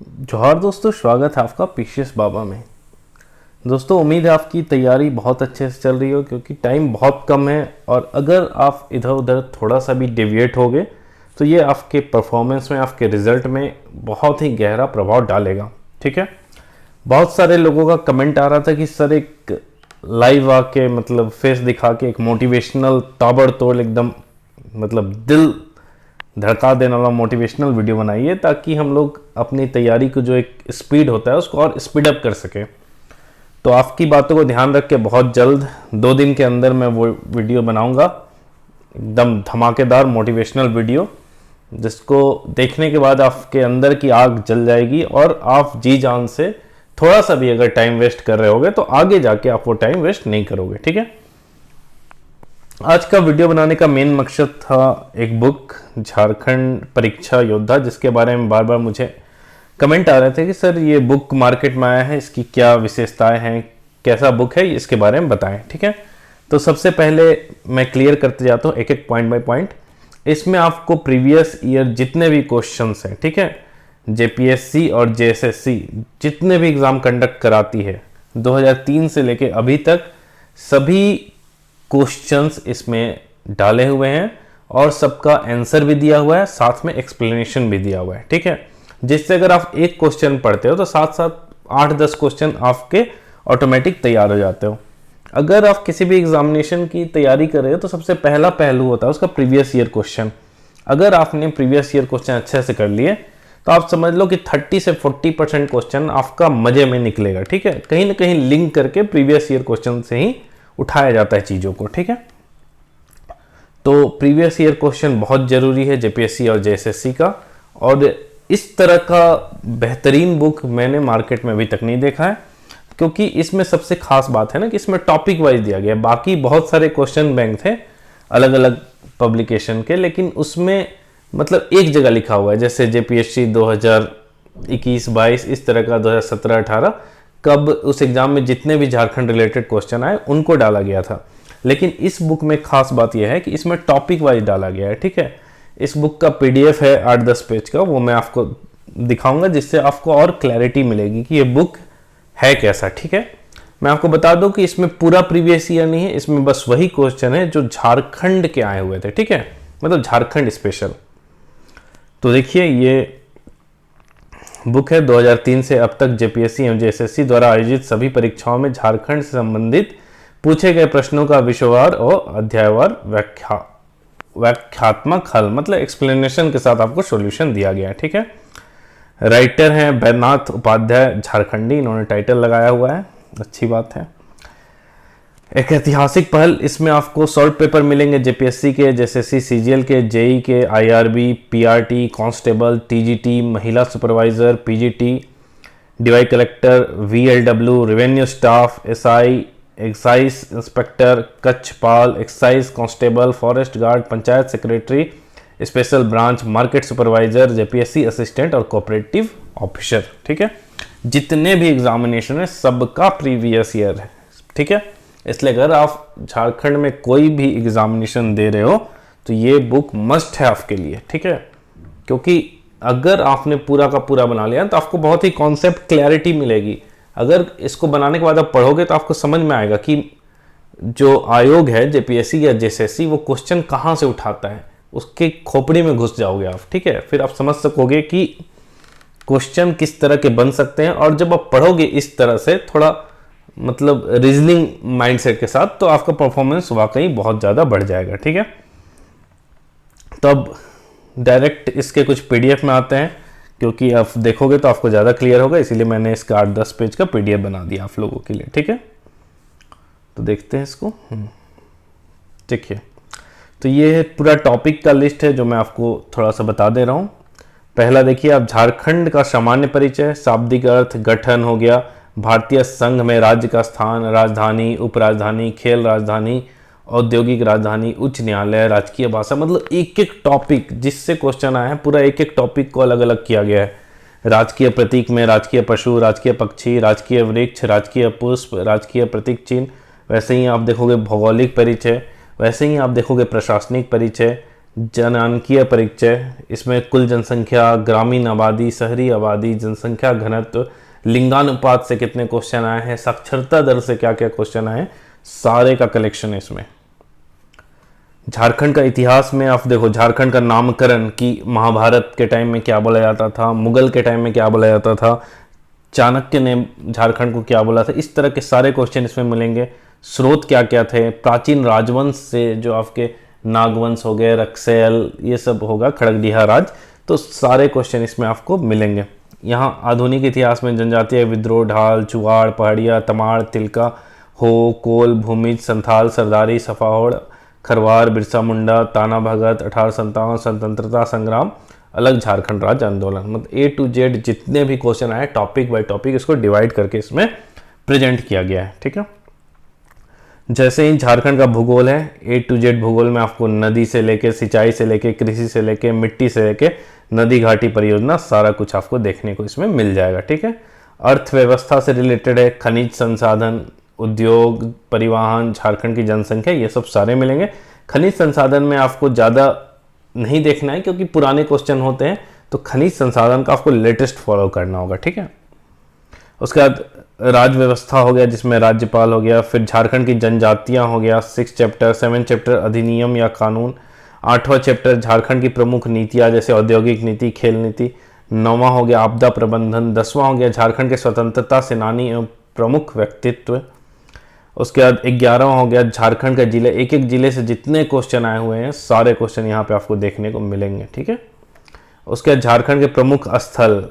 जोहार दोस्तों, स्वागत है आपका पीसीएस बाबा में। दोस्तों, उम्मीद है आपकी तैयारी बहुत अच्छे से चल रही हो, क्योंकि टाइम बहुत कम है और अगर आप इधर उधर थोड़ा सा भी डेविएट होगे तो ये आपके परफॉर्मेंस में, आपके रिजल्ट में बहुत ही गहरा प्रभाव डालेगा। ठीक है। बहुत सारे लोगों का कमेंट आ रहा था कि सर एक लाइव आके मतलब फेस दिखा के एक मोटिवेशनल ताबड़तोड़ एकदम मतलब दिल धड़का देने वाला मोटिवेशनल वीडियो बनाइए, ताकि हम लोग अपनी तैयारी को जो एक स्पीड होता है उसको और स्पीड अप कर सके। तो आपकी बातों को ध्यान रख के बहुत जल्द 2 दिन के अंदर मैं वो वीडियो बनाऊंगा, एकदम धमाकेदार मोटिवेशनल वीडियो, जिसको देखने के बाद आपके अंदर की आग जल जाएगी और आप जी जान से थोड़ा सा भी अगर टाइम वेस्ट कर रहे होगे तो आगे जाके आप वो टाइम वेस्ट नहीं करोगे। ठीक है। आज का वीडियो बनाने का मेन मकसद था एक बुक झारखंड परीक्षा योद्धा, जिसके बारे में बार बार मुझे कमेंट आ रहे थे कि सर ये बुक मार्केट में आया है, इसकी क्या विशेषताएं हैं, कैसा बुक है, इसके बारे में बताएं। ठीक है। तो सबसे पहले मैं क्लियर करते जाता हूँ एक एक पॉइंट बाय पॉइंट। इसमें आपको प्रीवियस ईयर जितने भी क्वेश्चंस हैं, ठीक है, जेपीएससी और जेएसएससी जितने भी एग्जाम कंडक्ट कराती है 2003 से लेके अभी तक, सभी क्वेश्चंस इसमें डाले हुए हैं और सबका आंसर भी दिया हुआ है, साथ में एक्सप्लेनेशन भी दिया हुआ है। ठीक है। जिससे अगर आप एक क्वेश्चन पढ़ते हो तो साथ साथ 8-10 क्वेश्चन आपके ऑटोमेटिक तैयार हो जाते हो। अगर आप किसी भी एग्जामिनेशन की तैयारी कर रहे हो तो सबसे पहला पहलू होता है उसका प्रीवियस ईयर क्वेश्चन। अगर आपने प्रीवियस ईयर क्वेश्चन अच्छे से कर लिए तो आप समझ लो कि 30 से 40% क्वेश्चन आपका मजे में निकलेगा। ठीक है। कहीं ना कहीं लिंक करके प्रीवियस ईयर क्वेश्चन से ही उठाया जाता है चीज़ों को। ठीक है। तो प्रीवियस ईयर क्वेश्चन बहुत ज़रूरी है जेपीएससी और जेएसएससी का, और इस तरह का बेहतरीन बुक मैंने मार्केट में अभी तक नहीं देखा है, क्योंकि इसमें सबसे खास बात है ना कि इसमें टॉपिक वाइज दिया गया है। बाकी बहुत सारे क्वेश्चन बैंक थे अलग अलग पब्लिकेशन के, लेकिन उसमें मतलब एक जगह लिखा हुआ है, जैसे जेपीएससी 2021-22 इस तरह का, 2017-18 कब उस एग्जाम में जितने भी झारखंड रिलेटेड क्वेश्चन आए उनको डाला गया था। लेकिन इस बुक में खास बात यह है कि इसमें टॉपिक वाइज डाला गया है। ठीक है। इस बुक का पीडीएफ है 8-10 पेज का, वो मैं आपको दिखाऊंगा, जिससे आपको और क्लैरिटी मिलेगी कि ये बुक है कैसा। ठीक है। मैं आपको बता दूं कि इसमें पूरा प्रीवियस ईयर नहीं है, इसमें बस वही क्वेश्चन है जो झारखंड के आए हुए थे। ठीक है। मतलब झारखंड स्पेशल। तो देखिए, ये बुक है 2003 से अब तक जेपीएससी एवं जेएसएससी द्वारा आयोजित सभी परीक्षाओं में झारखंड से संबंधित पूछे गए प्रश्नों का विषयवार और अध्यायवार व्याख्यात्मक हल, मतलब एक्सप्लेनेशन के साथ आपको सॉल्यूशन दिया गया है। ठीक है। राइटर हैं बैद्यनाथ उपाध्याय झारखंडी, इन्होंने टाइटल लगाया हुआ है, अच्छी बात है। एक ऐतिहासिक पहल, इसमें आपको सॉल्व पेपर मिलेंगे जेपीएससी के, जेएसएससी, सीजीएल के, जेई के, आईआरबी, पीआरटी, कांस्टेबल, टीजीटी, महिला supervisor, PGT, DY collector, VLW, revenue staff, SI, excise inspector, कच्छपाल, excise constable, forest guard, panchayat secretary, special branch, market supervisor, JPSC assistant और cooperative officer. ठीक है। जितने भी एग्जामिनेशन है सबका प्रीवियस ईयर है। ठीक है। इसलिए अगर आप झारखंड में कोई भी एग्जामिनेशन दे रहे हो तो ये बुक मस्ट है आपके लिए। ठीक है। क्योंकि अगर आपने पूरा का पूरा बना लिया तो आपको बहुत ही कॉन्सेप्ट क्लैरिटी मिलेगी। अगर इसको बनाने के बाद आप पढ़ोगे तो आपको समझ में आएगा कि जो आयोग है जेपीएससी या जेएसएससी वो क्वेश्चन कहाँ से उठाता है, उसके खोपड़ी में घुस जाओगे आप। ठीक है। फिर आप समझ सकोगे कि क्वेश्चन किस तरह के बन सकते हैं, और जब आप पढ़ोगे इस तरह से थोड़ा मतलब रीजनिंग माइंडसेट के साथ, तो आपका परफॉर्मेंस वाकई बहुत ज़्यादा बढ़ जाएगा। ठीक है। तो अब डायरेक्ट इसके कुछ पीडीएफ में आते हैं, क्योंकि आप देखोगे तो आपको ज़्यादा क्लियर होगा, इसीलिए मैंने इसका 8-10 पेज का पीडीएफ बना दिया आप लोगों के लिए। ठीक है। तो देखते हैं इसको। ठीक है। तो ये पूरा टॉपिक का लिस्ट है जो मैं आपको थोड़ा सा बता दे रहा हूँ। पहला देखिए आप, झारखंड का सामान्य परिचय, शाब्दिक अर्थ, गठन हो गया, भारतीय संघ में राज्य का स्थान, राजधानी, उपराजधानी, खेल राजधानी, औद्योगिक राजधानी, उच्च न्यायालय, राजकीय भाषा, मतलब एक एक टॉपिक जिससे क्वेश्चन आया है पूरा एक एक टॉपिक को अलग अलग किया गया है। राजकीय प्रतीक में राजकीय पशु, राजकीय पक्षी, राजकीय वृक्ष, राजकीय पुष्प, राजकीय प्रतीक चिन्ह। वैसे ही आप देखोगे भौगोलिक परिचय, वैसे ही आप देखोगे प्रशासनिक परिचय, जनांकीय परिचय, इसमें कुल जनसंख्या, ग्रामीण आबादी, शहरी आबादी, जनसंख्या घनत्व, लिंगानुपात से कितने क्वेश्चन आए हैं, साक्षरता दर से क्या क्या क्वेश्चन आए हैं, सारे का कलेक्शन है इसमें। झारखंड का इतिहास में आप देखो, झारखंड का नामकरण कि महाभारत के टाइम में क्या बोला जाता था, मुगल के टाइम में क्या बोला जाता था, चाणक्य ने झारखंड को क्या बोला था, इस तरह के सारे क्वेश्चन इसमें मिलेंगे। स्रोत क्या क्या थे, प्राचीन राजवंश से जो आपके नागवंश हो गए, रक्सैल, ये सब होगा, खड़गडिहा राज, तो सारे क्वेश्चन इसमें आपको मिलेंगे। यहाँ आधुनिक इतिहास में जनजातीय विद्रोह, ढाल, चुवाड़, पहाड़िया, तमाड़, तिलका, हो, कोल, भूमिज, संथाल, सरदारी, सफाहोड़, खरवार, बिरसा मुंडा, ताना भगत, 1857, स्वतंत्रता संग्राम, अलग झारखंड राज्य आंदोलन, मतलब A to Z जितने भी क्वेश्चन आए टॉपिक बाय टॉपिक इसको डिवाइड करके इसमें प्रेजेंट किया गया है। ठीक है, जैसे ही झारखंड का भूगोल है, A to Z भूगोल में आपको नदी से लेके, सिंचाई से लेके, कृषि से लेके, मिट्टी से लेके, नदी घाटी परियोजना, सारा कुछ आपको देखने को इसमें मिल जाएगा। ठीक है, अर्थव्यवस्था से रिलेटेड है, खनिज संसाधन, उद्योग, परिवहन, झारखंड की जनसंख्या, ये सब सारे मिलेंगे। खनिज संसाधन में आपको ज़्यादा नहीं देखना है क्योंकि पुराने क्वेश्चन होते हैं, तो खनिज संसाधन का आपको लेटेस्ट फॉलो करना होगा। ठीक है, उसके बाद राज्य व्यवस्था हो गया जिसमें राज्यपाल हो गया, फिर झारखंड की जनजातियां हो गया 6 चैप्टर, 7 चैप्टर अधिनियम या कानून, 8वां चैप्टर झारखंड की प्रमुख नीतियां जैसे औद्योगिक नीति, खेल नीति, 9वां हो गया आपदा प्रबंधन, 10वां हो गया झारखंड के स्वतंत्रता सेनानी एवं प्रमुख व्यक्तित्व, उसके बाद 11वां हो गया झारखंड का जिले, एक एक जिले से जितने क्वेश्चन आए हुए हैं सारे क्वेश्चन यहाँ पे आपको देखने को मिलेंगे। ठीक है, उसके बाद झारखंड के प्रमुख स्थल,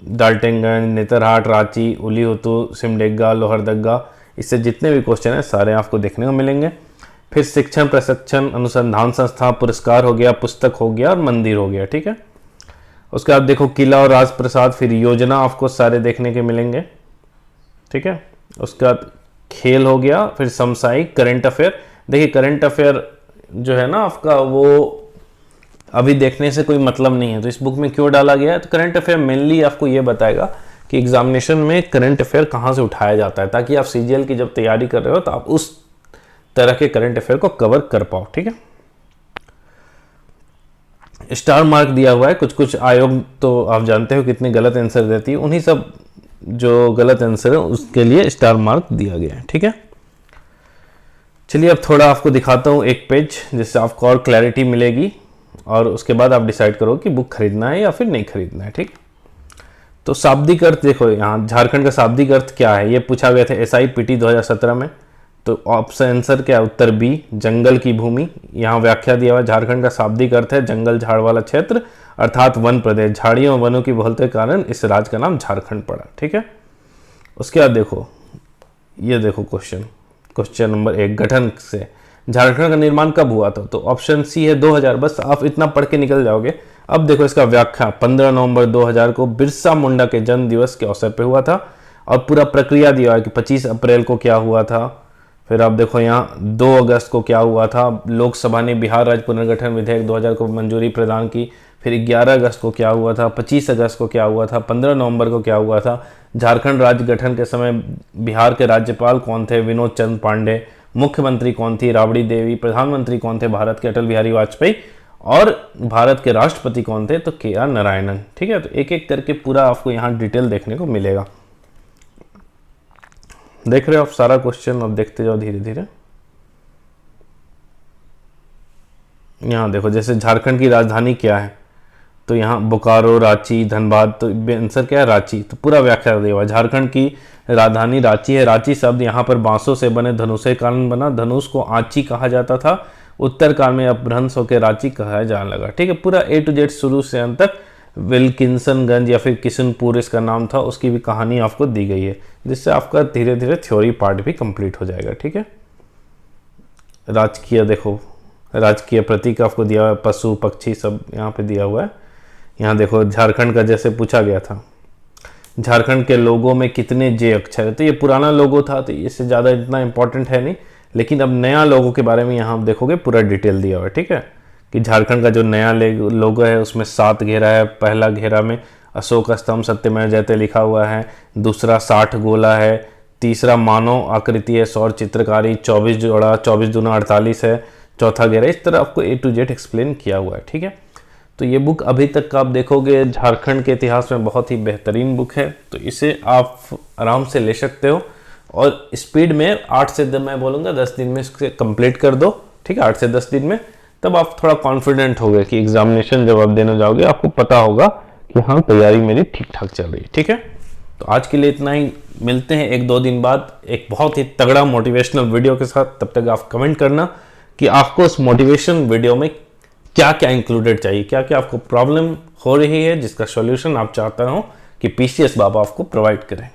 डाल्टनगंज, नेतरहाट, रांची, उलीहुतु, सिमडेगा, लोहरदगा, इससे जितने भी क्वेश्चन हैं सारे आपको देखने को मिलेंगे। फिर शिक्षण, प्रशिक्षण, अनुसंधान संस्था, पुरस्कार हो गया, पुस्तक हो गया और मंदिर हो गया। ठीक है, उसके बाद देखो किला और राजप्रसाद, फिर योजना आपको सारे देखने के मिलेंगे। ठीक है, उसके बाद खेल हो गया, फिर समसामयिक, करंट अफेयर। देखिए करंट अफेयर जो है ना आपका, वो अभी देखने से कोई मतलब नहीं है, तो इस बुक में क्यों डाला गया है, तो करंट अफेयर मेनली आपको ये बताएगा कि एग्जामिनेशन में करंट अफेयर कहाँ से उठाया जाता है, ताकि आप सीजीएल की जब तैयारी कर रहे हो तो आप उस तरह के करंट अफेयर को कवर कर पाओ। ठीक है, स्टार मार्क दिया हुआ है, कुछ कुछ आयोग तो आप जानते हो कितने गलत आंसर देती है, उन्हीं सब जो गलत आंसर है उसके लिए स्टार मार्क दिया गया है। ठीक है, चलिए अब थोड़ा आपको दिखाता हूँ एक पेज जिससे आपको और क्लैरिटी मिलेगी और उसके बाद आप डिसाइड करो कि बुक खरीदना है या फिर नहीं खरीदना है। ठीक, तो शाब्दिक अर्थ देखो, यहाँ झारखंड का शाब्दिक अर्थ क्या है ये पूछा गया था SIPT 2017 में, तो ऑप्शन आंसर क्या है, उत्तर बी, जंगल की भूमि। यहाँ व्याख्या दिया हुआ है, झारखंड का शाब्दिक अर्थ है जंगल झाड़ वाला क्षेत्र अर्थात वन प्रदेश, झाड़ियों वनों की बहुलता के कारण इस राज्य का नाम झारखंड पड़ा। ठीक है, उसके बाद देखो ये देखो क्वेश्चन नंबर 1, गठन से झारखंड का निर्माण कब हुआ था, तो ऑप्शन सी है 2000, बस आप इतना पढ़ के निकल जाओगे। अब देखो इसका व्याख्या, 15 नवंबर 2000 को बिरसा मुंडा के जन्म दिवस के अवसर पे हुआ था, और पूरा प्रक्रिया दिया है कि 25 अप्रैल को क्या हुआ था, फिर आप देखो यहाँ 2 अगस्त को क्या हुआ था, लोकसभा ने बिहार राज्य पुनर्गठन विधेयक 2000 को मंजूरी प्रदान की, फिर 11 अगस्त को क्या हुआ था, 25 अगस्त को क्या हुआ था, 15 नवंबर को क्या हुआ था, झारखंड राज्य गठन के समय बिहार के राज्यपाल कौन थे, विनोद चंद्र पांडे, मुख्यमंत्री कौन थी, राबड़ी देवी, प्रधानमंत्री कौन थे भारत के, अटल बिहारी वाजपेयी, और भारत के राष्ट्रपति कौन थे, तो KR नारायणन। ठीक है, तो एक एक करके पूरा आपको यहाँ डिटेल देखने को मिलेगा। देख रहे हो आप सारा क्वेश्चन, अब देखते जाओ धीरे धीरे। यहाँ देखो जैसे झारखंड की राजधानी क्या है, तो यहाँ बोकारो, रांची, धनबाद, तो आंसर क्या है, रांची। तो पूरा व्याख्या दिया हुआ, झारखंड की राजधानी रांची है। रांची शब्द यहाँ पर बांसों से बने धनुष के कारण बना, धनुष को आंची कहा जाता था, उत्तर काल में अपभ्रंश होकर रांची कहा जाने लगा। ठीक है, पूरा A to Z शुरू से अंत तक, विल्किंसनगंज या फिर किशनपुर इसका नाम था, उसकी भी कहानी आपको दी गई है, जिससे आपका धीरे धीरे थ्योरी पार्ट भी कंप्लीट हो जाएगा। ठीक है, राजकीय देखो, राजकीय प्रतीक आपको दिया हुआ है, पशु पक्षी सब यहाँ पे दिया हुआ है। यहाँ देखो झारखंड का जैसे पूछा गया था, झारखंड के लोगों में कितने J अक्षर है, तो ये पुराना लोगो था तो इससे ज़्यादा इतना इंपॉर्टेंट है नहीं, लेकिन अब नया लोगो के बारे में यहाँ आप देखोगे पूरा डिटेल दिया हुआ है। ठीक है, कि झारखंड का जो नया लोगो है उसमें 7 घेरा है, पहला घेरा में अशोक स्तंभ सत्यमेव जयते लिखा हुआ है, दूसरा 60 गोला है, तीसरा मानव आकृति है, सौर चित्रकारी, 24 जोड़ा, 24 दूना 48 है, चौथा घेरा, इस तरह आपको A to Z एक्सप्लेन किया हुआ है। ठीक है, तो ये बुक अभी तक का आप देखोगे झारखंड के इतिहास में बहुत ही बेहतरीन बुक है, तो इसे आप आराम से ले सकते हो और स्पीड में 8 से 10 मैं बोलूँगा 10 दिन में इसके कंप्लीट कर दो। ठीक है, 8 से 10 दिन में, तब आप थोड़ा कॉन्फिडेंट हो गए कि एग्जामिनेशन जब आप देने जाओगे आपको पता होगा कि हाँ तैयारी मेरी ठीक ठाक चल रही है। ठीक है, तो आज के लिए इतना ही, मिलते हैं 1-2 दिन बाद एक बहुत ही तगड़ा मोटिवेशनल वीडियो के साथ। तब तक आप कमेंट करना कि आपको उस मोटिवेशन वीडियो में क्या क्या इंक्लूडेड चाहिए, क्या क्या आपको प्रॉब्लम हो रही है जिसका सॉल्यूशन आप चाहते हो कि पीसीएस बाबा आपको प्रोवाइड करें।